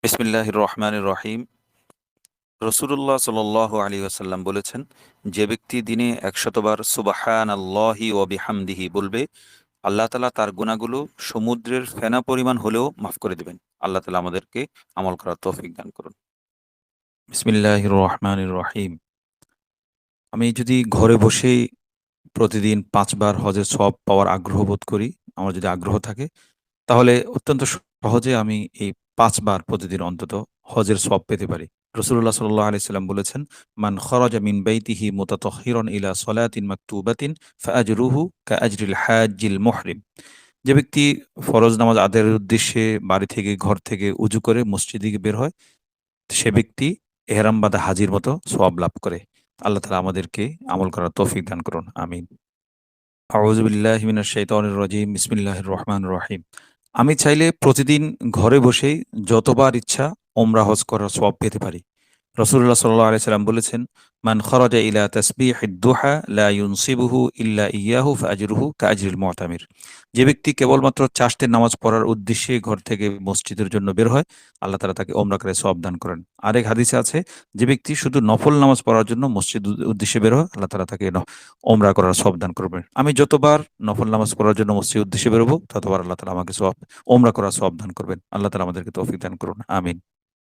বিসমিল্লাহির রহমানির রহিম। রসুল্লাহ সাল্লাল্লাহু আলাইহি ওয়াসাল্লাম বলেছেন, যে ব্যক্তি দিনে 100বার সুবহানাল্লাহি ওয়া বিহামদিহি বলবে, আল্লাহ তাআলা তার গুনাহগুলো সমুদ্রের ফেনা পরিমাণ হলেও মাফ করে দিবেন। আল্লাহ তাআলা আমাদেরকে আমল করার তৌফিক দান করুন। বিসমিল্লাহির রহমানির রহিম। আমি যদি ঘরে বসেই প্রতিদিন 5বার হজের সওয়াব পাওয়ার আগ্রহ বোধ করি, আমার যদি আগ্রহ থাকে, তাহলে অত্যন্ত সহজে আমি এই 5বার প্রতিদিন অন্তত হজের সওয়াব পেতে পারি। রাসূলুল্লাহ সাল্লাল্লাহু আলাইহি সাল্লাম বলেছেন, মান খরাজা মিন বাইতিহি মুতাতাহহিরান ইলা সলাতিন মাকতুবাতিন ফাআজরুহু কাআজরিল হাজ্জিল মুহরিম। যে ব্যক্তি ফরজ নামাজ আদায়ের উদ্দেশ্যে বাড়ি থেকে, ঘর থেকে উজু করে মসজিদে বের হয়, সে ব্যক্তি এহরাম বাঁধা হাজির মতো সওয়াব লাভ করে। আল্লাহ তাআলা আমাদেরকে আমল করার তৌফিক দান করুন। আমিন। আউযু বিল্লাহি মিনাশ শাইতানির রাজিম। বিসমিল্লাহির রহমানির রহিম। আমি চাইলে প্রতিদিন ঘরে বসেই যতবার ইচ্ছা ওমরা হজ করার সওয়াব পেতে পারি। রাসূলুল্লাহ সাল্লাল্লাহু আলাইহি সাল্লাম বলেছেন, মান খরাজা ইলা তাসবিহিদ দুহা লা ইউনসিবুহু ইল্লা ইয়াহু ফাআজরুহু কাআজরিল মুতামির। যে ব্যক্তি কেবলমাত্র চাষতের নামাজ পড়ার উদ্দেশ্যে ঘর থেকে মসজিদের জন্য বের হয়, আল্লাহ তাআলা তাকে ওমরা করে সওয়াব দান করেন। আরেক হাদিসে আছে, যে ব্যক্তি শুধু নফল নামাজ পড়ার জন্য মসজিদ উদ্দেশ্যে বের হয়, আল্লাহ তাআলা তাকে ওমরা করার সওয়াব দান করবেন। আমি যতবার নফল নামাজ পড়ার জন্য মসজিদ উদ্দেশ্যে বেরোবো, ততবার আল্লাহ তাআলা আমাকে ওমরা করার সওয়াব দান করবেন। আল্লাহ তাআলা আমাদেরকে তৌফিক দান করুন। আমিন।